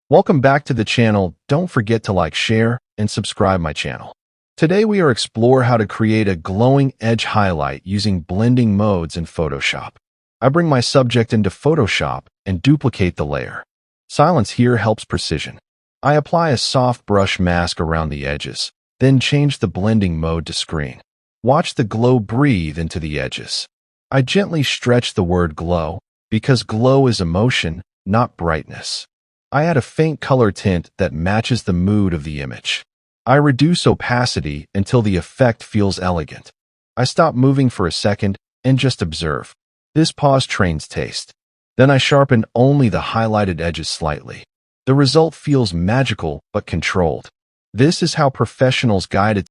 Welcome back to the channel. Don't forget to like, share, and subscribe my channel. Today we are explore how to create a glowing edge highlight using blending modes in Photoshop. I bring my subject into Photoshop and duplicate the layer. Silence here helps precision. I apply a soft brush mask around the edges, then change the blending mode to screen. Watch the glow breathe into the edges. I gently stretch the word glow because glow is emotion, not brightness. I add a faint color tint that matches the mood of the image. I reduce opacity until the effect feels elegant. I stop moving for a second and just observe. This pause trains taste. Then I sharpen only the highlighted edges slightly. The result feels magical but controlled. This is how professionals guide it.